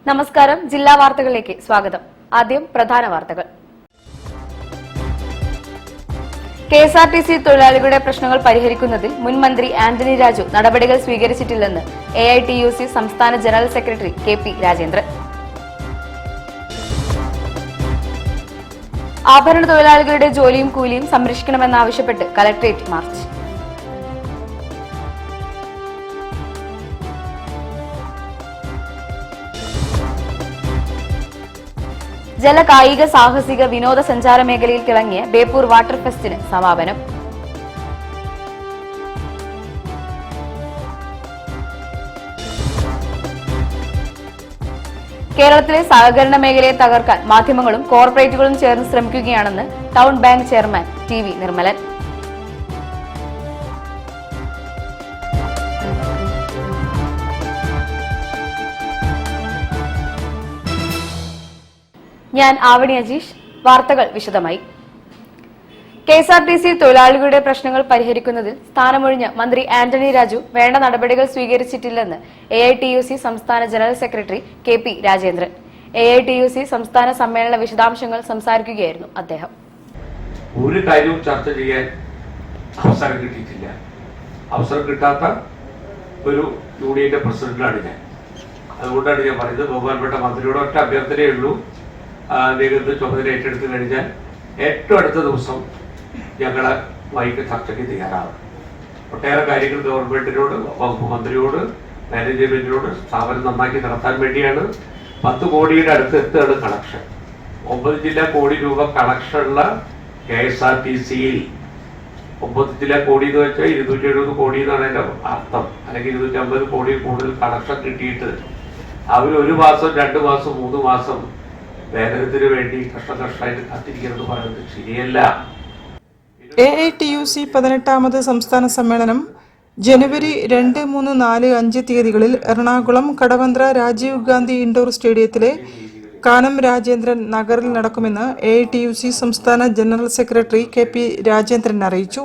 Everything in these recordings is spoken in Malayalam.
നമസ്കാരം. ജില്ലാ വാർത്തകളിലേക്ക് സ്വാഗതം. ആദ്യം പ്രധാന വാർത്തകൾ. കെഎസ്ആർടിസി തൊഴിലാളികളുടെ പ്രശ്നങ്ങൾ പരിഹരിക്കുന്നതിൽ മുൻ മന്ത്രി ആന്റണി രാജു നടപടികൾ സ്വീകരിച്ചിട്ടില്ലെന്ന് എഐടിയുസി സംസ്ഥാന ജനറൽ സെക്രട്ടറി കെ.പി. രാജേന്ദ്രൻ. ആഭരണ തൊഴിലാളികളുടെ ജോലിയും കൂലിയും സംരക്ഷിക്കണമെന്നാവശ്യപ്പെട്ട് കലക്ടറേറ്റ് മാർച്ച്. ജല, കായിക, സാഹസിക, വിനോദസഞ്ചാര മേഖലയിൽ തിളങ്ങിയ ബേപ്പൂർ വാട്ടർ ഫെസ്റ്റിന് സമാപനം. കേരളത്തിലെ സഹകരണ മേഖലയെ തകർക്കാൻ മാധ്യമങ്ങളും കോർപ്പറേറ്റുകളും ചേർന്ന് ശ്രമിക്കുകയാണെന്ന് town bank chairman TV. Nirmalan. ഞാൻ ആവണി അജീഷ്. വാർത്തകൾ വിശദമായി. കെഎസ്ആർടിസി തൊഴിലാളികളുടെ പ്രശ്നങ്ങൾ പരിഹരിക്കുന്നതിൽ സ്ഥാനമൊഴിഞ്ഞ മന്ത്രി ആന്റണി രാജു വേണ്ട നടപടികൾ സ്വീകരിച്ചിട്ടില്ലെന്ന് എഐടിയുസി സംസ്ഥാന general secretary K P. Rajendran. AITUC സംസ്ഥാന സമ്മേളന വിശദാംശങ്ങൾ സംസാരിക്കുകയായിരുന്നു അദ്ദേഹം. ഒരു കാര്യവും ചർച്ച ചെയ്യാൻ അവസരം കിട്ടിയിട്ടില്ല. അവസരം കിട്ടാത്ത ഒരു യൂണിയന്റെ പ്രസിഡന്റാണ് ഞാൻ. അതുകൊണ്ടാണ് ഞാൻ പറയുന്നത്, ബഹുമാനപ്പെട്ട മന്ത്രിയോട് ഒറ്റ അഭ്യർത്ഥനയേ ഉള്ളൂ. അദ്ദേഹത്തെ ചുമതല ഏറ്റെടുത്ത് കഴിഞ്ഞാൽ ഏറ്റവും അടുത്ത ദിവസം ഞങ്ങളെ വൈകിട്ട് ചർച്ചയ്ക്ക് തയ്യാറാവും. ഒട്ടേറെ കാര്യങ്ങൾ ഗവൺമെന്റിനോട്, വകുപ്പ് മന്ത്രിയോട്, മാനേജ്മെന്റിനോട് സ്ഥാപനം നന്നാക്കി നടത്താൻ വേണ്ടിയാണ്. 10 കോടിയുടെ അടുത്ത് എത്തുകയാണ് കളക്ഷൻ. 9 ജില്ലാ കോടി രൂപ കളക്ഷനുള്ള KSRTCയിൽ 9 ജില്ലാ കോടി എന്ന് വെച്ചാൽ 270 കോടി എന്നാണ് എൻ്റെ അർത്ഥം. അല്ലെങ്കിൽ 250 കോടി കൂടുതൽ കളക്ഷൻ കിട്ടിയിട്ട് അവർ 1 മാസം 2 മാസം 3 മാസം വേതനത്തിന് വേണ്ടി കഷ്ടമായിട്ട് കാത്തിരിക്കുന്നത് പറയുന്നത് ശരിയല്ല. എഐടിയുസി 18ാമത് സംസ്ഥാന സമ്മേളനം ജനുവരി 2, 3, 4, 5 തീയതികളിൽ എറണാകുളം കടവന്ത്ര രാജീവ് ഗാന്ധി ഇൻഡോർ സ്റ്റേഡിയത്തിലെ കാനം രാജേന്ദ്രൻ നഗറിൽ നടക്കുമെന്ന് എഐടിയുസി സംസ്ഥാന ജനറൽ സെക്രട്ടറി കെ.പി. രാജേന്ദ്രൻ അറിയിച്ചു.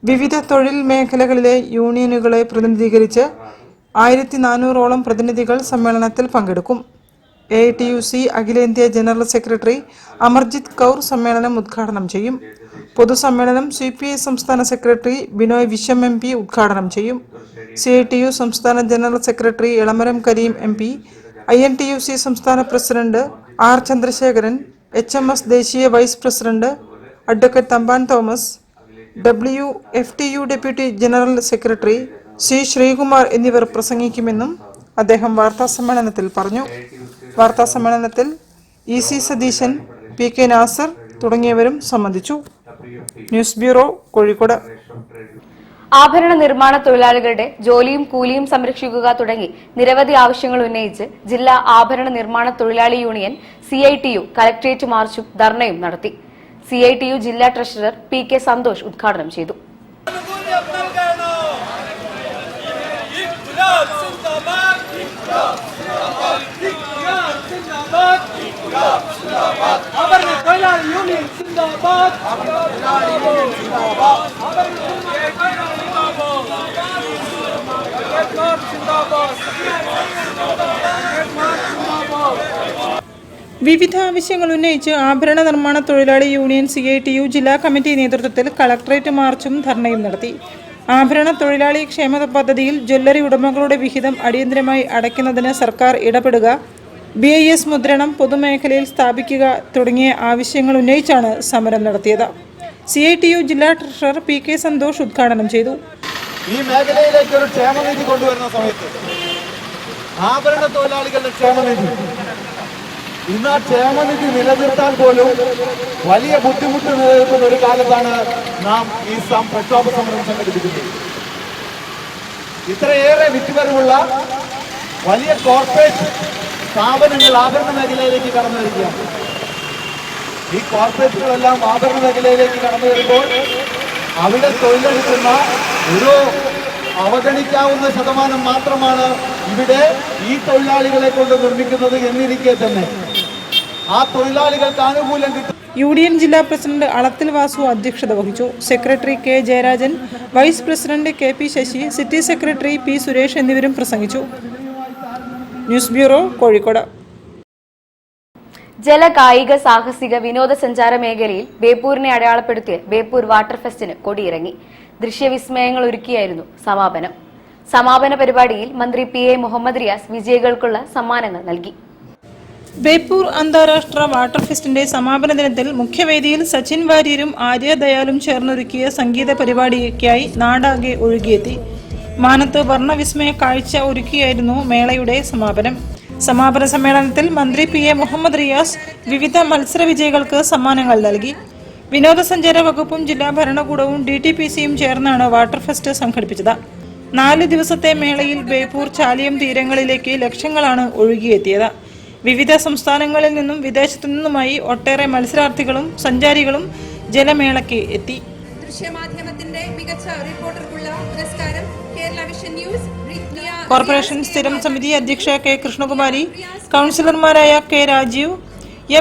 വിവിധ തൊഴിൽ മേഖലകളിലെ യൂണിയനുകളെ പ്രതിനിധീകരിച്ച് 1400ഓളം പ്രതിനിധികൾ സമ്മേളനത്തിൽ പങ്കെടുക്കും. എഐടിയുസി അഖിലേന്ത്യാ ജനറൽ സെക്രട്ടറി അമർജിത് കൗർ സമ്മേളനം ഉദ്ഘാടനം ചെയ്യും. പൊതുസമ്മേളനം CPI സംസ്ഥാന സെക്രട്ടറി ബിനോയ് വിശ്വം MP ഉദ്ഘാടനം ചെയ്യും. CITU സംസ്ഥാന general secretary Elamaram Kareem MP, INTUC സംസ്ഥാന പ്രസിഡന്റ് R. ചന്ദ്രശേഖരൻ, HMS ദേശീയ vice president advocate Thampan Thomas, WFTU deputy general secretary C. Sreekumar എന്നിവർ പ്രസംഗിക്കുമെന്നും അദ്ദേഹം വാർത്താസമ്മേളനത്തിൽ പറഞ്ഞു. വാർത്താസമ്മേളനത്തിൽ EC സതീശൻ, PK നാസർ തുടങ്ങിയവരും സംബന്ധിച്ചു. News bureau, Kozhikode. ആഭരണ നിർമ്മാണ തൊഴിലാളികളുടെ ജോലിയും കൂലിയും സംരക്ഷിക്കുക തുടങ്ങി നിരവധി ആവശ്യങ്ങൾ ഉന്നയിച്ച് ജില്ലാ ആഭരണ നിർമ്മാണ തൊഴിലാളി യൂണിയൻ CITU കലക്ട്രേറ്റ് മാർച്ചും ധർണയും നടത്തി. CITU ജില്ലാ ട്രഷറർ PK സന്തോഷ് ഉദ്ഘാടനം ചെയ്തു. വിവിധ ആവശ്യങ്ങൾ ഉന്നയിച്ച് ആഭരണ നിർമ്മാണ തൊഴിലാളി യൂണിയൻ CITU ജില്ലാ കമ്മിറ്റി നേതൃത്വത്തിൽ കളക്ടറേറ്റ് മാർച്ചും ധർണയും നടത്തി. ആഭരണ തൊഴിലാളി ക്ഷേമ പദ്ധതിയിൽ ജ്വല്ലറി ഉടമകളുടെ വിഹിതം അടിയന്തരമായി അടയ്ക്കുന്നതിന് സർക്കാർ ഇടപെടുക, BIS മുദ്രണം പൊതുമേഖലയിൽ സ്ഥാപിക്കുക തുടങ്ങിയ ആവശ്യങ്ങൾ ഉന്നയിച്ചാണ് സമരം നടത്തിയത്. CITU ജില്ലാ ട്രഷറർ PK സന്തോഷ് ഉദ്ഘാടനം ചെയ്തു. ഈ മേഖലയിലേക്ക് ഒരു ക്ഷേമനിധി കൊണ്ടുവരുന്ന സമയത്ത് ആഭരണ തൊഴിലാളികളുടെ ക്ഷേമനിധി, ഇന്ന് ആ ക്ഷേമനിധി നിലനിർത്താൻ പോലും വലിയ ബുദ്ധിമുട്ട് നിലനിൽക്കുന്ന ഒരു കാലത്താണ് നാം ഈ പ്രക്ഷോഭ സമരം സംഘടിപ്പിക്കുന്നത്. ഇത്രയേറെ വിറ്റുവരവുള്ള വലിയ കോർപ്പറേറ്റ് സ്ഥാപനങ്ങൾ ആഭരണ മേഖലയിലേക്ക് കടന്നു വരികയാണ്. ഈ കോർപ്പറേറ്റുകളെല്ലാം ആഭരണ മേഖലയിലേക്ക് കടന്നു വരുമ്പോൾ അവിടെ തൊഴിലെടുക്കുന്ന ഒരു അവഗണിക്കാവുന്ന ശതമാനം മാത്രമാണ് ഇവിടെ ഈ തൊഴിലാളികളെ കൊണ്ട് നിർമ്മിക്കുന്നത് എന്നിരിക്കെ തന്നെ ആ തൊഴിലാളികൾക്ക് ആനുകൂല്യം കിട്ടും. UDN ജില്ലാ പ്രസിഡന്റ് അളത്തിൽ വാസു അധ്യക്ഷത വഹിച്ചു. Secretary K Jayarajan, vice president KP Sasi, city secretary P Suresh എന്നിവരും പ്രസംഗിച്ചു. News bureau, Kozhikode. ജല, കായിക, സാഹസിക, വിനോദസഞ്ചാര മേഖലയിൽ ബേപ്പൂരിനെ അടയാളപ്പെടുത്തിയ ബേപ്പൂർ വാട്ടർ ഫെസ്റ്റിന് കൊടിയിറങ്ങി. ദൃശ്യവിസ്മയങ്ങൾ ഒരുക്കിയായിരുന്നു സമാപന പരിപാടിയിൽ മന്ത്രി PA മുഹമ്മദ് റിയാസ് വിജയികൾക്കുള്ള സമ്മാനങ്ങൾ നൽകി. ബേപ്പൂർ അന്താരാഷ്ട്ര വാട്ടർ ഫെസ്റ്റിന്റെ സമാപന ദിനത്തിൽ മുഖ്യവേദിയിൽ സച്ചിൻ വാര്യരും ആര്യ ദയാലും ചേർന്നൊരുക്കിയ സംഗീത പരിപാടിക്കായി നാടാകെ ഒഴുകിയെത്തി. മാനത്ത് വർണ്ണവിസ്മയ കാഴ്ച ഒരുക്കിയായിരുന്നു മേളയുടെ സമാപനം. സമാപന സമ്മേളനത്തിൽ മന്ത്രി PA മുഹമ്മദ് റിയാസ് വിവിധ മത്സര വിജയികൾക്ക് സമ്മാനങ്ങൾ നൽകി. വിനോദസഞ്ചാര വകുപ്പും ജില്ലാ ഭരണകൂടവും DTPCയും ചേർന്നാണ് വാട്ടർ ഫെസ്റ്റ് സംഘടിപ്പിച്ചത്. 4 ദിവസത്തെ മേളയിൽ ബേപ്പൂർ, ചാലിയം തീരങ്ങളിലേക്ക് ലക്ഷങ്ങളാണ് ഒഴുകിയെത്തിയത്. വിവിധ സംസ്ഥാനങ്ങളിൽ നിന്നും വിദേശത്തു നിന്നുമായി ഒട്ടേറെ മത്സരാർത്ഥികളും സഞ്ചാരികളും ജലമേളയ്ക്ക് എത്തി. ദൃശ്യമാധ്യമത്തിന്റെ മികച്ച റിപ്പോർട്ടർക്കുള്ള പുരസ്കാരം കേരള വിഷൻ ന്യൂസ്. കോർപ്പറേഷൻ സ്ഥിരം സമിതി അധ്യക്ഷ K കൃഷ്ണകുമാരി, കൗൺസിലർമാരായ K Rajeev,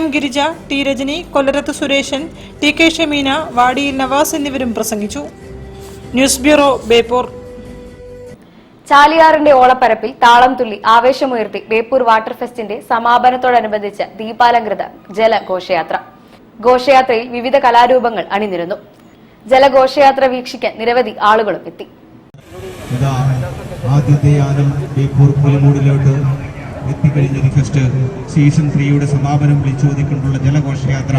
M Girija, T Rajani, കൊല്ലരത്ത് Sureshan, TK Shameena, വാടിയിൽ Navas എന്നിവരും പ്രസംഗിച്ചു. News bureau, Beypore. ചാലിയാറിന്റെ ഓളപ്പരപ്പിൽ താളം തുള്ളി ആവേശമുയർത്തി ബേപ്പൂർ വാട്ടർ ഫെസ്റ്റിന്റെ സമാപനത്തോടനുബന്ധിച്ച ദീപാലങ്കൃത ജലഘോഷയാത്ര. ഘോഷയാത്രയിൽ വിവിധ കലാരൂപങ്ങൾ അണിനിരന്നു. ജലഘോഷയാത്ര വീക്ഷിക്കാൻ നിരവധി ആളുകളും എത്തി. ആദ്യത്തെ യാനം ബേപ്പൂർ പുലിമൂടിലോട്ട് എത്തിക്കഴിഞ്ഞ ഫെസ്റ്റ് സീസൺ 3യുടെ സമാപനം വിളിച്ചോതിക്കൊണ്ടുള്ള ജലഘോഷയാത്ര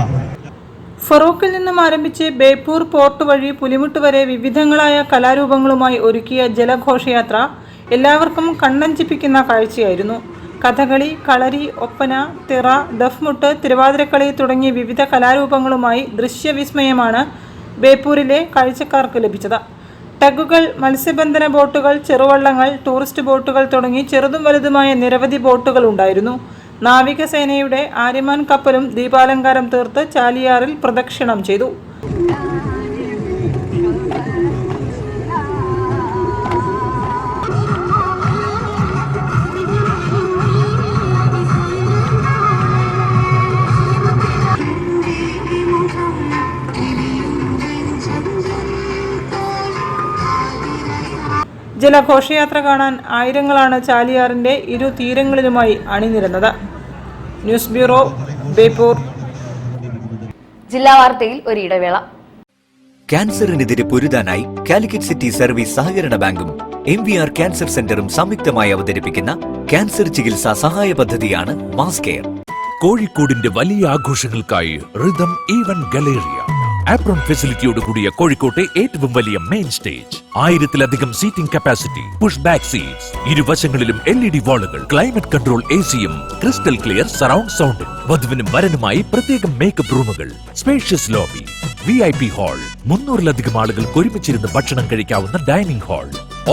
ഫറൂഖിൽ നിന്നും ആരംഭിച്ച് ബേപ്പൂർ പോർട്ട് വഴി പുലിമുട്ട് വരെ വിവിധങ്ങളായ കലാരൂപങ്ങളുമായി ഒരുക്കിയ ജലഘോഷയാത്ര എല്ലാവർക്കും കണ്ണഞ്ചിപ്പിക്കുന്ന കാഴ്ചയായിരുന്നു. കഥകളി, കളരി, ഒപ്പന, തിറ, ദഫ്മുട്ട്, തിരുവാതിരക്കളി തുടങ്ങിയ വിവിധ കലാരൂപങ്ങളുമായി ദൃശ്യവിസ്മയമാണ് ബേപ്പൂരിലെ കാഴ്ചക്കാർക്ക് ലഭിച്ചത്. ടഗുകൾ, മത്സ്യബന്ധന ബോട്ടുകൾ, ചെറുവള്ളങ്ങൾ, ടൂറിസ്റ്റ് ബോട്ടുകൾ തുടങ്ങി ചെറുതും വലുതുമായ നിരവധി ബോട്ടുകൾ ഉണ്ടായിരുന്നു. നാവികസേനയുടെ ആര്യമാൻ കപ്പലും ദീപാലങ്കാരം തീർത്ത് ചാലിയാറിൽ പ്രദക്ഷിണം ചെയ്തു. ജലഘോഷയാത്ര കാണാൻ ആയിരങ്ങളാണ് ചാലിയാറിന്റെ ഇരു തീരങ്ങളിലുമായി അണിനിരന്നത്. News bureau, Beypore. ജില്ലാ വാർത്തയിൽ ഒരു ഇടവേള. ക്യാൻസറിനെതിരെ പൊരുതാനായി കാലിക്കറ്റ് സിറ്റി സർവീസ് സഹകരണ ബാങ്കും MVR ക്യാൻസർ സെന്ററും സംയുക്തമായി അവതരിപ്പിക്കുന്ന ക്യാൻസർ ചികിത്സാ സഹായ പദ്ധതിയാണ് മാസ് കെയർ. കോഴിക്കോടിന്റെ വലിയ ആഘോഷങ്ങൾക്കായി റിതം ഈവന്റ് ഗലേറിയ ആപ്രോൺ ഫെസിലിറ്റിയോട് കൂടിയ കോഴിക്കോട്ടെ ഏറ്റവും വലിയ മെയിൻ സ്റ്റേജ്, 1000-ലധികം seating capacity, push back seats, ഇരുവശങ്ങളിലും LED വാളുകൾ, ക്ലൈമറ്റ് കൺട്രോൾ ACയും ക്രിസ്റ്റൽ ക്ലിയർ സറൗണ്ട് സൗണ്ടും, വധുവിനും വരനുമായി പ്രത്യേകം മേക്കപ്പ് റൂമുകൾ, സ്പേഷ്യസ് ലോബി, VIP ഹാൾ, 300-ലധികം ആളുകൾക്ക് ഒരുമിച്ചിരുന്ന് ഭക്ഷണം കഴിക്കാവുന്ന dining hall,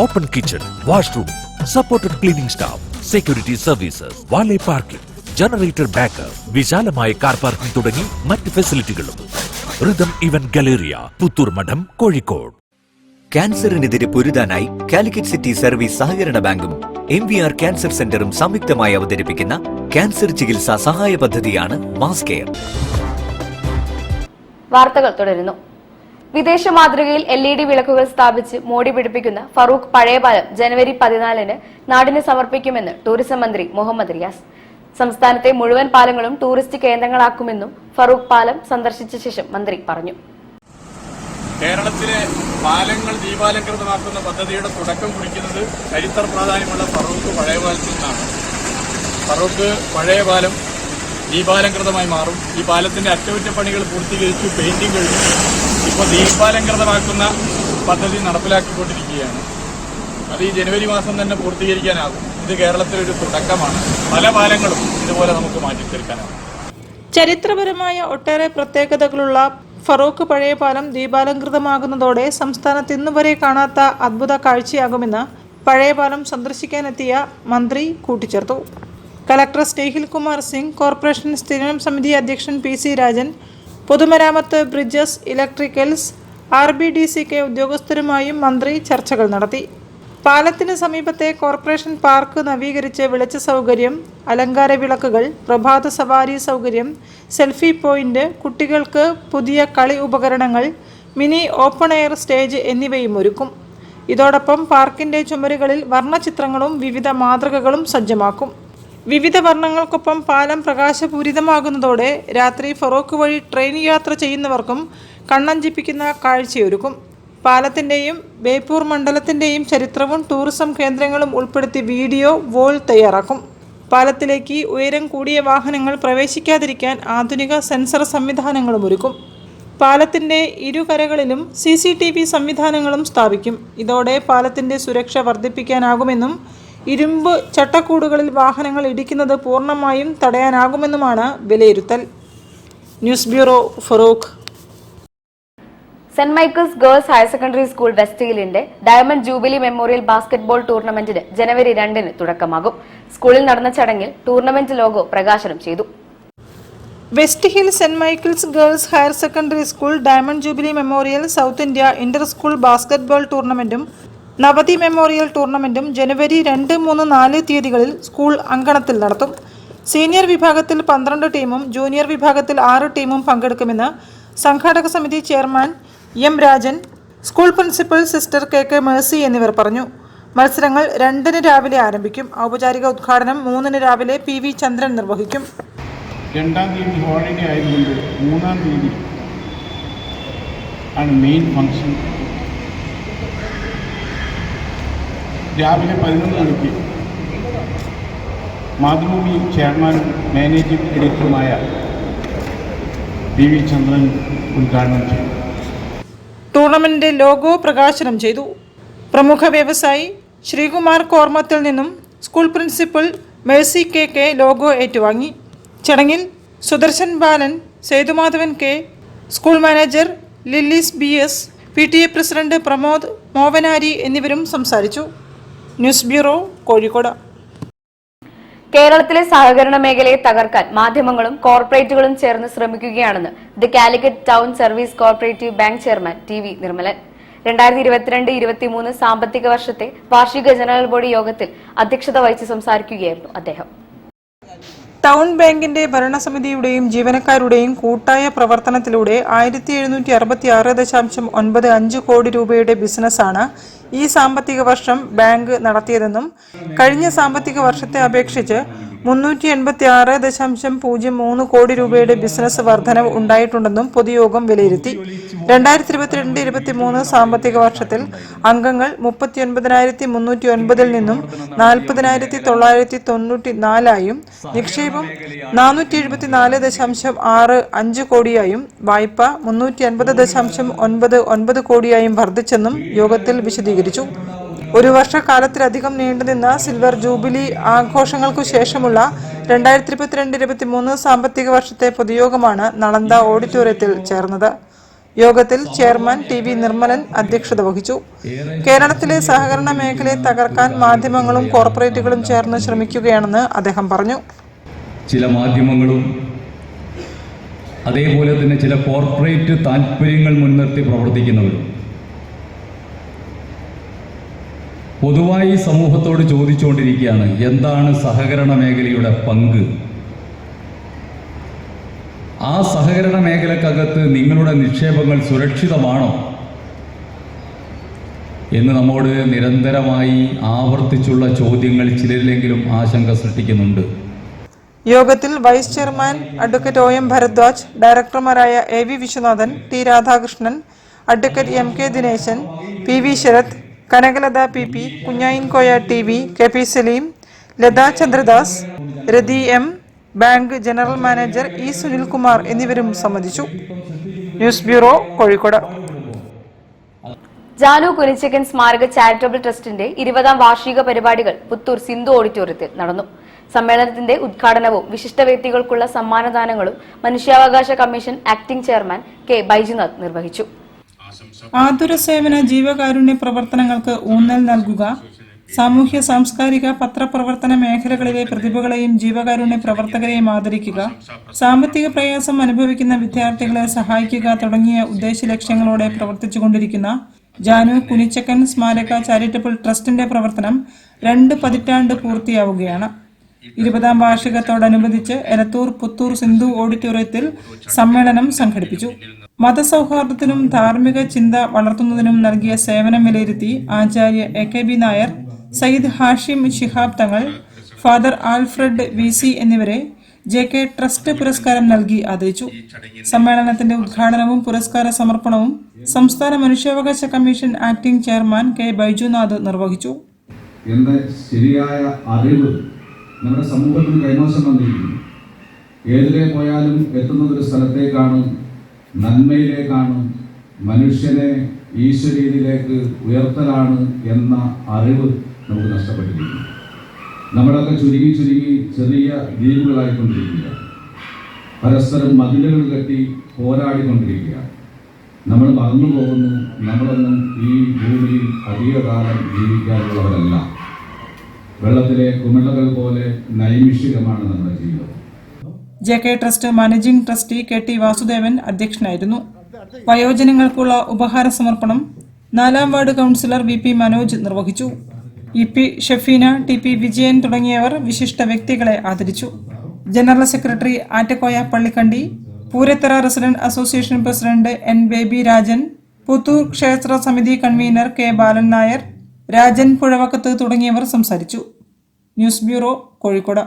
open kitchen, washroom, supported cleaning staff, security services, valet parking, generator backup, വിശാലമായ കാർ പാർക്കിംഗ് തുടങ്ങി മറ്റ് ഫെസിലിറ്റികളും. റിതം ഈവന്റ് ഗലേറിയ, പുത്തൂർ മഠം, കോഴിക്കോട്. ക്യാൻസറിനെതിരെ പൊരുതാനായി കാലിക്കറ്റ് സിറ്റി സർവീസ് സഹകരണ ബാങ്കും MVR ക്യാൻസർ സെന്ററും സംയുക്തമായി അവതരിപ്പിക്കുന്ന ക്യാൻസർ ചികിത്സാ സഹായ പദ്ധതിയാണ് മാസ് കെയർ. വാർത്തകൾ തുടരുന്നു. വിദേശ മാതൃകയിൽ LED വിളക്കുകൾ സ്ഥാപിച്ച് മോടി പിടിപ്പിക്കുന്ന ഫറൂഖ് പഴയപാലം ജനുവരി 14-ന് നാടിന് സമർപ്പിക്കുമെന്ന് ടൂറിസം മന്ത്രി മുഹമ്മദ് റിയാസ്. സംസ്ഥാനത്തെ മുഴുവൻ പാലങ്ങളും ടൂറിസ്റ്റ് കേന്ദ്രങ്ങളാക്കുമെന്നും ഫറൂഖ് പാലം സന്ദർശിച്ച ശേഷം മന്ത്രി പറഞ്ഞു. കേരളത്തിലെ പാലങ്ങൾ ദീപാലങ്കൃതമാക്കുന്ന പദ്ധതിയുടെ തുടക്കം കുറിക്കുന്നത് ചരിത്ര പ്രാധാന്യമുള്ള ഫറൂഖ് പഴയപാലത്തിൽ നിന്നാണ്. ഫറൂഖ് പഴയപാലം ദീപാലങ്കൃതമായി മാറും. ഈ പാലത്തിന്റെ അറ്റകുറ്റപ്പണികൾ പൂർത്തീകരിച്ചു, പെയിന്റിംഗ് കഴിഞ്ഞു. ഇപ്പോൾ ദീപാലങ്കൃതമാക്കുന്ന പദ്ധതി നടപ്പിലാക്കിക്കൊണ്ടിരിക്കുകയാണ്. അത് ഈ ജനുവരി മാസം തന്നെ പൂർത്തീകരിക്കാനാകും. ഇത് കേരളത്തിലൊരു തുടക്കമാണ്. പല പാലങ്ങളും ഇതുപോലെ നമുക്ക് മാറ്റിത്തീർക്കാനാകും. ചരിത്രപരമായ ഒട്ടേറെ പ്രത്യേകതകളുള്ള ഫറൂഖ് പഴയപാലം ദീപാലങ്കൃതമാകുന്നതോടെ സംസ്ഥാനത്ത് ഇന്നുവരെ കാണാത്ത അദ്ഭുത കാഴ്ചയാകുമെന്ന് പഴയപാലം സന്ദർശിക്കാനെത്തിയ മന്ത്രി കൂട്ടിച്ചേർത്തു. കലക്ടർ സ്നേഹിൽ കുമാർ സിംഗ്, കോർപ്പറേഷൻ സ്ഥിരം സമിതി അധ്യക്ഷൻ PC രാജൻ, പൊതുമരാമത്ത്, ബ്രിഡ്ജസ്, ഇലക്ട്രിക്കൽസ്, RBDCK ഉദ്യോഗസ്ഥരുമായും മന്ത്രി ചർച്ചകൾ നടത്തി. പാലത്തിന് സമീപത്തെ കോർപ്പറേഷൻ പാർക്ക് നവീകരിച്ച് വെളിച്ച സൗകര്യം, അലങ്കാര വിളക്കുകൾ, പ്രഭാത സവാരി സൗകര്യം, സെൽഫി പോയിന്റ്, കുട്ടികൾക്ക് പുതിയ കളി ഉപകരണങ്ങൾ, മിനി ഓപ്പൺ എയർ സ്റ്റേജ് എന്നിവയും ഒരുക്കും. ഇതോടൊപ്പം പാർക്കിന്റെ ചുമരുകളിൽ വർണ്ണചിത്രങ്ങളും വിവിധ മാതൃകകളും സജ്ജമാക്കും. വിവിധ വർണ്ണങ്ങൾക്കൊപ്പം പാലം പ്രകാശപൂരിതമാകുന്നതോടെ രാത്രി ഫറോക്ക് വഴി ട്രെയിൻ യാത്ര ചെയ്യുന്നവർക്കും കണ്ണഞ്ചിപ്പിക്കുന്ന കാഴ്ചയൊരുക്കും. പാലത്തിന്റെയും ബേപ്പൂർ മണ്ഡലത്തിന്റെയും ചരിത്രവും ടൂറിസം കേന്ദ്രങ്ങളും ഉൾപ്പെടുത്തി വീഡിയോ വോൾ തയ്യാറാക്കും. പാലത്തിലേക്ക് ഉയരം കൂടിയ വാഹനങ്ങൾ പ്രവേശിക്കാതിരിക്കാൻ ആധുനിക സെൻസർ സംവിധാനങ്ങളും ഒരുക്കും. പാലത്തിന്റെ ഇരുകരകളിലും CCTV സംവിധാനങ്ങളും സ്ഥാപിക്കും. ഇതോടെ പാലത്തിന്റെ സുരക്ഷ വർദ്ധിപ്പിക്കാനാകുമെന്നും ഇരുമ്പ് ചട്ടക്കൂടുകളിൽ വാഹനങ്ങൾ ഇടിക്കുന്നത് പൂർണ്ണമായും തടയാനാകുമെന്നുമാണ് വിലയിരുത്തൽ. News bureau, Feroke. Saint Michael's girls higher secondary school west ഹില്ലിന്റെ ഡയമണ്ട് ജൂബിലി മെമ്മോറിയൽ ബാസ്കറ്റ്ബോൾ ടൂർണമെന്റിന് ജനുവരി 2-ന് തുടക്കമാകും. സ്കൂളിൽ നടന്ന ചടങ്ങിൽ ടൂർണമെന്റ് ലോഗോ പ്രകാശനം ചെയ്തു. West hill saint Michael's girls higher secondary school diamond jubilee memorial south India inter school basketball ടൂർണമെന്റും നവതി മെമ്മോറിയൽ ടൂർണമെന്റും ജനുവരി 2, 3, 4 തീയതികളിൽ സ്കൂൾ അങ്കണത്തിൽ നടത്തും. സീനിയർ വിഭാഗത്തിൽ 12 ടീമും ജൂനിയർ വിഭാഗത്തിൽ 6 ടീമും പങ്കെടുക്കുമെന്ന് സംഘാടക സമിതി chairman M. Rajan, school principal sister KK Mercy എന്നിവർ പറഞ്ഞു. മത്സരങ്ങൾ 2-ന് രാവിലെ ആരംഭിക്കും. ഔപചാരിക ഉദ്ഘാടനം 3-ന് രാവിലെ PV ചന്ദ്രൻ നിർവഹിക്കും. 2-ാം തീയതി ഹോളിഡേ ആയതുകൊണ്ട് 3-ാം തീയതി ആണ് മെയിൻ ഫംഗ്ഷൻ. രാവിലെ 11 മണിക്ക് മാതൃഭൂമി ചെയർമാനും മാനേജിംഗ് എഡിറ്ററുമായ PV ചന്ദ്രൻ ഉദ്ഘാടനം ചെയ്തു. ടൂർണമെന്റിന്റെ ലോഗോ പ്രകാശനം ചെയ്തു. പ്രമുഖ വ്യവസായി ശ്രീകുമാർ കോർമത്തിൽ നിന്നും school principal Mercy KK logo ഏറ്റുവാങ്ങി. ചടങ്ങിൽ Sudarshan Balan, Sethumadhavan K, school manager Lillies BS, PTA president Pramod Movanari എന്നിവരും സംസാരിച്ചു. News bureau, Kozhikode. കേരളത്തിലെ സഹകരണ മേഖലയെ തകർക്കാൻ മാധ്യമങ്ങളും കോർപ്പറേറ്റുകളും ചേർന്ന് ശ്രമിക്കുകയാണെന്ന് the Calicut town service cooperative bank chairman TV Nirmalan 2022-23 സാമ്പത്തിക വർഷത്തെ വാർഷിക ജനറൽ ബോഡി യോഗത്തിൽ അധ്യക്ഷത വഹിച്ച് സംസാരിക്കുകയായിരുന്നു അദ്ദേഹം. ടൗൺ ബാങ്കിന്റെ ഭരണസമിതിയുടെയും ജീവനക്കാരുടെയും കൂട്ടായ പ്രവർത്തനത്തിലൂടെ 1766.95 കോടി രൂപയുടെ ബിസിനസ്സാണ് ഈ സാമ്പത്തിക വർഷം ബാങ്ക് നടത്തിയതെന്നും കഴിഞ്ഞ സാമ്പത്തിക വർഷത്തെ അപേക്ഷിച്ച് 386.03 കോടി രൂപയുടെ ബിസിനസ് വർധനവ് ഉണ്ടായിട്ടുണ്ടെന്നും പൊതുയോഗം വിലയിരുത്തി. 2022-23 സാമ്പത്തിക വർഷത്തിൽ അംഗങ്ങൾ 39,309 നിന്നും 40,994 നിക്ഷേപം 474.65 കോടിയായും വായ്പ 350.99 കോടിയായും വർദ്ധിച്ചെന്നും യോഗത്തിൽ വിശദീകരിച്ചു. ഒരു വർഷക്കാലത്തിലധികം നീണ്ടുനിന്ന സിൽവർ ജൂബിലി ആഘോഷങ്ങൾക്കു ശേഷമുള്ള 2022-23 സാമ്പത്തിക വർഷത്തെ പൊതുയോഗമാണ് നളന്ദ ഓഡിറ്റോറിയത്തിൽ ചേർന്നത്. യോഗത്തിൽ ചെയർമാൻ TV നിർമ്മലൻ അധ്യക്ഷത വഹിച്ചു. കേരളത്തിലെ സഹകരണ മേഖലയെ തകർക്കാൻ മാധ്യമങ്ങളും കോർപ്പറേറ്റുകളും ചേർന്ന് ശ്രമിക്കുകയാണെന്ന് അദ്ദേഹം പറഞ്ഞു. ചില മാധ്യമങ്ങളും അതേപോലെ തന്നെ ചില കോർപ്പറേറ്റ് താൽപ്പര്യങ്ങൾ മുൻനിർത്തി പ്രവർത്തിക്കുന്നവരും പൊതുവായി സമൂഹത്തോട് ചോദിച്ചുകൊണ്ടിരിക്കുകയാണ്, എന്താണ് സഹകരണ മേഖലയുടെ പങ്ക്? ആ സഹകരണ മേഖലക്കകത്ത് നിങ്ങളുടെ നിക്ഷേപങ്ങൾ സുരക്ഷിതമാണോ എന്ന് നമ്മോട് നിരന്തരമായി ആവർത്തിച്ചുള്ള ചോദ്യങ്ങൾ ചിലരിലെങ്കിലും ആശങ്ക സൃഷ്ടിക്കുന്നുണ്ട്. യോഗത്തിൽ vice chairman advocate OM Bharadwaj, ഡയറക്ടർമാരായ AV Viswanathan, T Radhakrishnan, advocate MK Dineshan, PV Sarath, Kanakalatha PP, Kunhayinkoya TV, KP Saleem, Latha Chandradas, Rathi M, bank general manager E Sunilkumar എന്നിവരും സംബന്ധിച്ചു. News bureau, Kozhikode. ജാനു കുനിച്ചക്കൻ സ്മാരക ചാരിറ്റബിൾ ട്രസ്റ്റിന്റെ 20ാം വാർഷിക പരിപാടികൾ പുത്തൂർ സിന്ധു ഓഡിറ്റോറിയത്തിൽ നടന്നു. സമ്മേളനത്തിന്റെ ഉദ്ഘാടനവും വിശിഷ്ട വ്യക്തികൾക്കുള്ള സമ്മാനദാനങ്ങളും മനുഷ്യാവകാശ commission acting chairman K. Baijunath നിർവഹിച്ചു. ആതുര സേവന ജീവകാരുണ്യ പ്രവർത്തനങ്ങൾക്ക് ഊന്നൽ നൽകുക, സാമൂഹ്യ സാംസ്കാരിക പത്രപ്രവർത്തന മേഖലകളിലെ പ്രതിഭകളെയും ജീവകാരുണ്യ പ്രവർത്തകരെയും ആദരിക്കുക, സാമ്പത്തിക പ്രയാസം അനുഭവിക്കുന്ന വിദ്യാർത്ഥികളെ സഹായിക്കുക തുടങ്ങിയ ഉദ്ദേശ ലക്ഷ്യങ്ങളോടെ പ്രവർത്തിച്ചുകൊണ്ടിരിക്കുന്ന ജാനു കുനിച്ചക്കൻ സ്മാരക ചാരിറ്റബിൾ ട്രസ്റ്റിന്റെ പ്രവർത്തനം 2 പതിറ്റാണ്ട് പൂർത്തിയാവുകയാണ്. 20ാം വാർഷികത്തോടനുബന്ധിച്ച് എലത്തൂർ പുത്തൂർ സിന്ധു ഓഡിറ്റോറിയത്തിൽ സമ്മേളനം സംഘടിപ്പിച്ചു. മതസൗഹാർദ്ദത്തിനും ധാർമ്മിക ചിന്ത വളർത്തുന്നതിനും നൽകിയ സേവനം വിലയിരുത്തി ആചാര്യ എ.കെ.ബി. Nair, Sayyid Hashim Shihab Thangal, father Alfred VC. എന്നിവരെ ജെ.കെ. ട്രസ്റ്റ് പുരസ്കാരം നൽകി ആദരിച്ചു. സമ്മേളനത്തിന്റെ ഉദ്ഘാടനവും പുരസ്കാര സമർപ്പണവും സംസ്ഥാന മനുഷ്യാവകാശ commission acting chairman K. Baijunath നിർവഹിച്ചു. ശരിയായ അറിവ് നമ്മുടെ സമൂഹത്തിന് കൈമോശം വന്നിരിക്കുന്നു. ഏതിലെ പോയാലും എത്തുന്നത് ഒരു സ്ഥലത്തേക്കാണ്, നന്മയിലേക്കാണ്, മനുഷ്യനെ ഈശ്വരീയതയിലേക്ക് ഉയർത്തലാണ് എന്ന അറിവ് നമുക്ക് നഷ്ടപ്പെട്ടിരിക്കുന്നു. നമ്മളൊക്കെ ചുരുങ്ങി ചെറിയ ദ്വീപുകളായിക്കൊണ്ടിരിക്കുക, പരസ്പരം മതിലുകൾ കെട്ടി പോരാടിക്കൊണ്ടിരിക്കുക. നമ്മൾ മറന്നു പോകുന്നു, നമ്മളൊന്നും ഈ ഭൂമിയിൽ അധികകാലം ജീവിക്കാനുള്ളവരല്ല. വെള്ളത്തിലെ കുമിളകൾ പോലെ നൈമിഷികമാണ് നമ്മുടെ ജീവിതം. JK. Trust managing trustee KT. Vasudevan അധ്യക്ഷനായിരുന്നു. വയോജനങ്ങൾക്കുള്ള ഉപഹാര സമർപ്പണം 4ാം വാർഡ് കൗൺസിലർ വി.പി. മനോജ് നിർവഹിച്ചു. ഇ.പി. ഷഫീന, ടി.പി. വിജയൻ തുടങ്ങിയവർ വിശിഷ്ട വ്യക്തികളെ ആദരിച്ചു. General secretary Attakoya Pallikkandi, Poorathara resident association president N. Baby Rajan, Puthur ക്ഷേത്ര സമിതി കൺവീനർ കെ. ബാലൻ നായർ, രാജൻ പുഴവക്കത്ത് തുടങ്ങിയവർ സംസാരിച്ചു. News bureau, Kozhikode.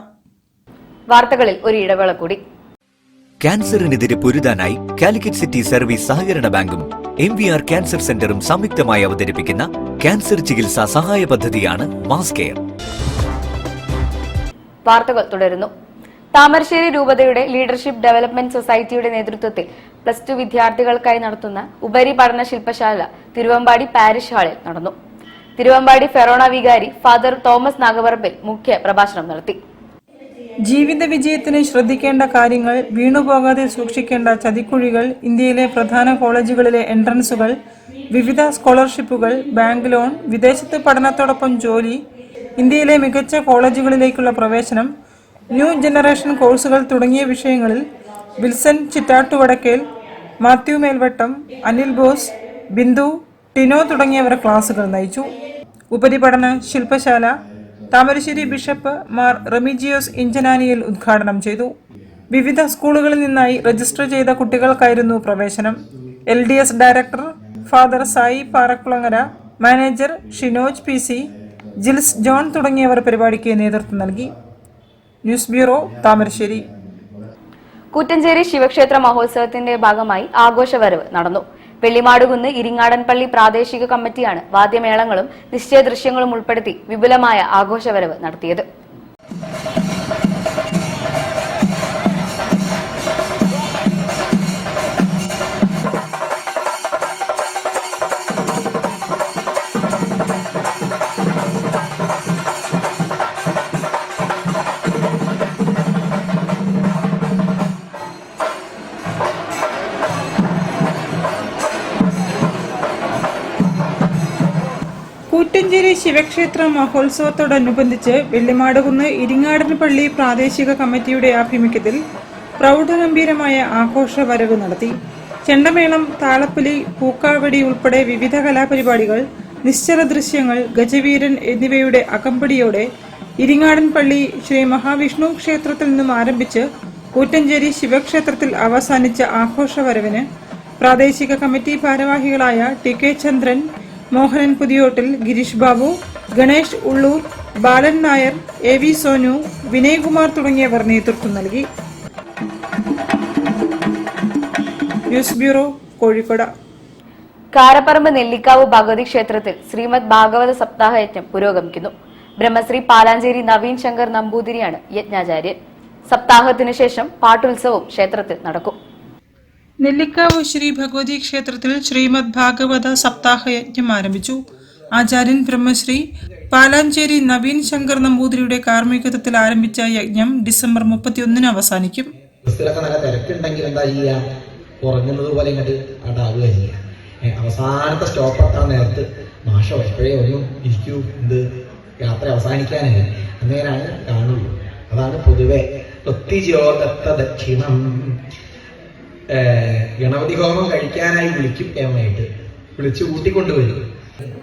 വാർത്തകളിൽ ഒരു ഇടവേള കൂടി. ക്യാൻസറിനെതിരെ പൊരുതാനായി കാലിക്കറ്റ് സിറ്റി സർവീസ് സഹകരണ ബാങ്കും MVR ക്യാൻസർ സെന്ററും സംയുക്തമായി അവതരിപ്പിക്കുന്ന ക്യാൻസർ ചികിത്സാ സഹായ പദ്ധതിയാണ് മാസ് കെയർ. വാർത്തകൾ തുടരുന്നു. താമരശ്ശേരി രൂപതയുടെ ലീഡർഷിപ്പ് ഡെവലപ്മെന്റ് സൊസൈറ്റിയുടെ നേതൃത്വത്തിൽ +2 വിദ്യാർത്ഥികൾക്കായി നടത്തുന്ന ഉപരിപഠന ശില്പശാല തിരുവമ്പാടി പാരിഷ് ഹാളിൽ നടന്നു. തിരുവമ്പാടി ഫെറോണ വികാരി ഫാദർ തോമസ് നാഗപറമ്പിൽ മുഖ്യ പ്രഭാഷണം നടത്തി. ജീവിത വിജയത്തിന് ശ്രദ്ധിക്കേണ്ട കാര്യങ്ങൾ, വീണുപോകാതെ സൂക്ഷിക്കേണ്ട ചതിക്കുഴികൾ, ഇന്ത്യയിലെ പ്രധാന കോളേജുകളിലെ എൻട്രൻസുകൾ, വിവിധ സ്കോളർഷിപ്പുകൾ, ബാങ്ക് ലോൺ, വിദേശത്ത് പഠനത്തോടൊപ്പം ജോലി, ഇന്ത്യയിലെ മികച്ച കോളേജുകളിലേക്കുള്ള പ്രവേശനം, ന്യൂ ജനറേഷൻ കോഴ്സുകൾ തുടങ്ങിയ വിഷയങ്ങളിൽ വിൽസൺ ചിറ്റാട്ടുവടക്കേൽ, മാത്യു മേൽവട്ടം, അനിൽ ബോസ്, ബിന്ദു, ടിനോ തുടങ്ങിയവർ ക്ലാസുകൾ നയിച്ചു. ഉപരിപഠന ശില്പശാല താമരശ്ശേരി ബിഷപ്പ് മാർ റെമിജിയോസ് ഇഞ്ചനാനിയിൽ ഉദ്ഘാടനം ചെയ്തു. വിവിധ സ്കൂളുകളിൽ നിന്നായി രജിസ്റ്റർ ചെയ്ത കുട്ടികൾക്കായിരുന്നു പ്രവേശനം. LDS director father Sai Parakkulangara, manager Shinoj PC, Jils John തുടങ്ങിയവർ പരിപാടിക്ക് നേതൃത്വം നൽകി. News bureau, Thamarassery. കൂറ്റഞ്ചേരി ശിവക്ഷേത്ര മഹോത്സവത്തിന്റെ ഭാഗമായി ആഘോഷവരവ് നടന്നു. വെള്ളിമാടുകുന്ന് ഇരിങ്ങാടൻപള്ളി പ്രാദേശിക കമ്മിറ്റിയാണ് വാദ്യമേളങ്ങളും നിശ്ചയ ദൃശ്യങ്ങളും ഉൾപ്പെടുത്തി വിപുലമായ ആഘോഷവരവ് നടത്തിയത്. കൂറ്റഞ്ചേരി ശിവക്ഷേത്ര മഹോത്സവത്തോടനുബന്ധിച്ച് വെള്ളിമാടുകുന്ന് ഇരിങ്ങാടൻപള്ളി പ്രാദേശിക കമ്മിറ്റിയുടെ ആഭിമുഖ്യത്തിൽ പ്രൗഢഗംഭീരമായ ആഘോഷവരവ് നടത്തി. ചെണ്ടമേളം, താളപ്പുലി, പൂക്കാവടി ഉൾപ്പെടെ വിവിധ കലാപരിപാടികൾ, നിശ്ചല ദൃശ്യങ്ങൾ, ഗജവീരൻ എന്നിവയുടെ അകമ്പടിയോടെ ഇരിങ്ങാടൻപള്ളി ശ്രീ മഹാവിഷ്ണു ക്ഷേത്രത്തിൽ നിന്നും ആരംഭിച്ച് കൂറ്റഞ്ചേരി ശിവക്ഷേത്രത്തിൽ അവസാനിച്ച ആഘോഷവരവിന് പ്രാദേശിക കമ്മിറ്റി ഭാരവാഹികളായ ടി.കെ. ചന്ദ്രൻ, മോഹനൻ പുതിയോട്ടിൽ, ഗിരീഷ് ബാബു, ഗണേഷ് ഉള്ളൂർ, ബാലൻ നായർ, A.V. സോനു, വിനയകുമാർ തുടങ്ങിയവർ നേതൃത്വം നൽകി. News bureau, Kozhikode. കാരപ്പറമ്പ് നെല്ലിക്കാവ് ഭഗവതി ക്ഷേത്രത്തിൽ ശ്രീമദ് ഭാഗവത സപ്താഹയജ്ഞം പുരോഗമിക്കുന്നു. ബ്രഹ്മശ്രീ പാലാഞ്ചേരി നവീൻ ശങ്കർ നമ്പൂതിരിയാണ് യജ്ഞാചാര്യൻ. സപ്താഹത്തിനു ശേഷം പാട്ടുത്സവവും ക്ഷേത്രത്തിൽ നടക്കും. നെല്ലിക്കാവ് ശ്രീ ഭഗവതി ക്ഷേത്രത്തിൽ ശ്രീമദ് ഭാഗവത സപ്താഹയജ്ഞം ആരംഭിച്ചു. ആചാര്യൻ ബ്രഹ്മശ്രീ പാലാഞ്ചേരി നവീൻ ശങ്കർ നമ്പൂതിരിയുടെ കാർമ്മികത്വത്തിൽ ആരംഭിച്ച യജ്ഞം ഡിസംബർ 31 അവസാനിക്കും. നല്ല തിരക്കുണ്ടെങ്കിൽ എന്താ ചെയ്യുക, കുറഞ്ഞത് പോലെ ഇങ്ങോട്ട് ആട്ടാവുക ചെയ്യുക. അവസാനത്തെ സ്റ്റോപ്പ് എത്താൻ നേരത്ത് മാഷ എപ്പോഴേ ഒരു ഇരിക്കൂ, എന്ത് യാത്ര അവസാനിക്കാനായി അങ്ങനെയാണ് കാണുള്ളൂ. അതാണ് പൊതുവെ ഒത്തിജോഗത്ത ദക്ഷിണം. ഗണപതി ഹോമം കഴിക്കാനായി വിളിക്കും, ഏമായിട്ട് വിളിച്ചു കൂട്ടിക്കൊണ്ടുവരും.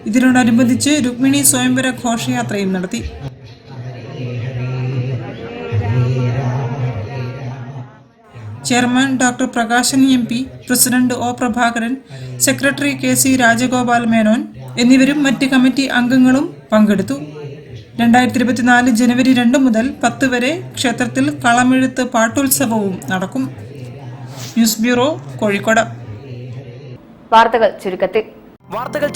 ഇതിനോടനുബന്ധിച്ച് രുക്മിണി സ്വയംവര ഘോഷയാത്രയും നടത്തി. Chairman doctor Prakashan MP, president O Prabhakaran, secretary KC Rajagopal Menon എന്നിവരും മറ്റ് കമ്മിറ്റി അംഗങ്ങളും പങ്കെടുത്തു. 2024 ജനുവരി 2 മുതൽ 10 വരെ ക്ഷേത്രത്തിൽ കളമെഴുത്ത് പാട്ടുത്സവവും നടക്കും. News bureau, Kozhikode. വാർത്തകൾ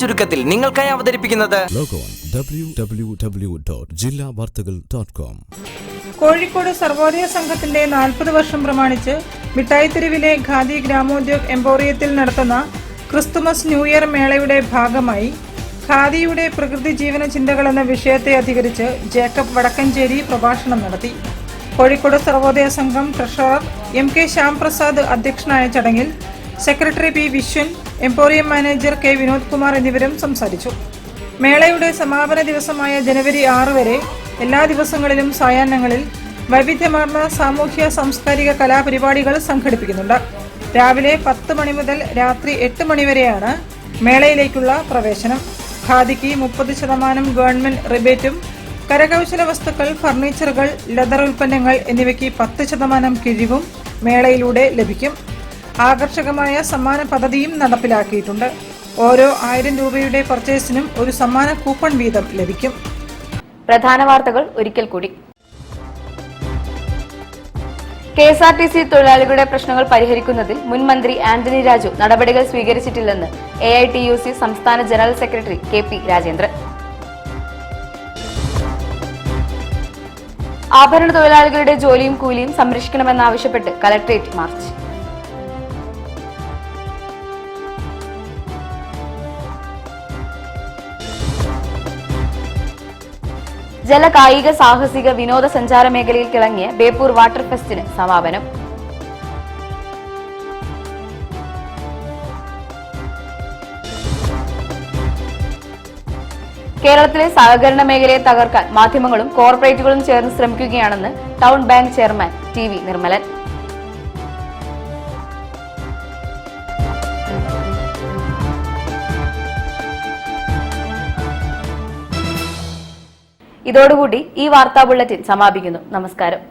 ചുരുക്കത്തിൽ നിങ്ങൾക്കായി അവതരിപ്പിക്കുന്നത് www.jillavartagal.com. കോഴിക്കോട് സർവോദയ സംഘത്തിന്റെ 40 വർഷം പ്രമാണിച്ച് മിഠായിത്തെരുവിലെ ഖാദി ഗ്രാമോദ്योग എംപോറിയത്തിൽ നടത്തുന്ന ക്രിസ്തുമസ് ന്യൂ ഇയർ മേളയുടെ ഭാഗമായി ഖാദിയുടെ പ്രകൃതി ജീവന ചിന്തകൾ എന്ന വിഷയത്തെ അധികരിച്ച് ജേക്കബ് വടക്കഞ്ചേരി പ്രഭാഷണം നടത്തി. കോഴിക്കോട് സർവോദയ സംഘം ട്രഷറർ MK ശ്യാംപ്രസാദ് അധ്യക്ഷനായ ചടങ്ങിൽ secretary P Viswan, emporium manager K Vinod Kumar എന്നിവരും സംസാരിച്ചു. മേളയുടെ സമാപന ദിവസമായ ജനുവരി 6 വരെ എല്ലാ ദിവസങ്ങളിലും സായാഹ്നങ്ങളിൽ വൈവിധ്യമാർന്ന സാമൂഹ്യ സാംസ്കാരിക കലാപരിപാടികൾ സംഘടിപ്പിക്കുന്നുണ്ട്. രാവിലെ 10 മണി മുതൽ രാത്രി 8 മണി വരെയാണ് മേളയിലേക്കുള്ള പ്രവേശനം. ഖാദിക്ക് 30% ഗവൺമെന്റ് റിബേറ്റും കരകൗശല വസ്തുക്കൾ, ഫർണിച്ചറുകൾ, ലെതർ ഉൽപ്പന്നങ്ങൾ എന്നിവയ്ക്ക് 10% കിഴിവും മേളയിലൂടെ ലഭിക്കും. ആകർഷകമായ സമ്മാന പദ്ധതിയും നടപ്പിലാക്കിയിട്ടുണ്ട്. ഓരോ 1000 രൂപയുടെ പർച്ചേസിനും ഒരു സമ്മാന കൂപ്പൺ വീതം ലഭിക്കും. പ്രധാന വാർത്തകൾ ഒരിക്കൽ കൂടി. KSRTC തൊഴിലാളികളുടെ പ്രശ്നങ്ങൾ പരിഹരിക്കുന്നതിൽ മുൻ മന്ത്രി ആന്റണി രാജു നടപടികൾ സ്വീകരിച്ചിട്ടില്ലെന്ന് AITUC സംസ്ഥാന ജനറൽ സെക്രട്ടറി KP രാജേന്ദ്രൻ. ആഭരണ തൊഴിലാളികളുടെ ജോലിയും കൂലിയും സംരക്ഷിക്കണമെന്നാവശ്യപ്പെട്ട് കലക്ടറേറ്റ് മാർച്ച്. ജല, കായിക, സാഹസിക, വിനോദസഞ്ചാര മേഖലയിൽ തിളങ്ങിയ ബേപ്പൂർ വാട്ടർ ഫെസ്റ്റിന് സമാപനം. കേരളത്തിലെ സഹകരണ മേഖലയെ തകർക്കാൻ മാധ്യമങ്ങളും കോർപ്പറേറ്റുകളും ചേർന്ന് ശ്രമിക്കുകയാണെന്ന് town bank chairman TV Nirmalan. ഇതോടുകൂടി ഈ വാർത്താ ബുള്ളറ്റിൻ സമാപിക്കുന്നു. നമസ്കാരം.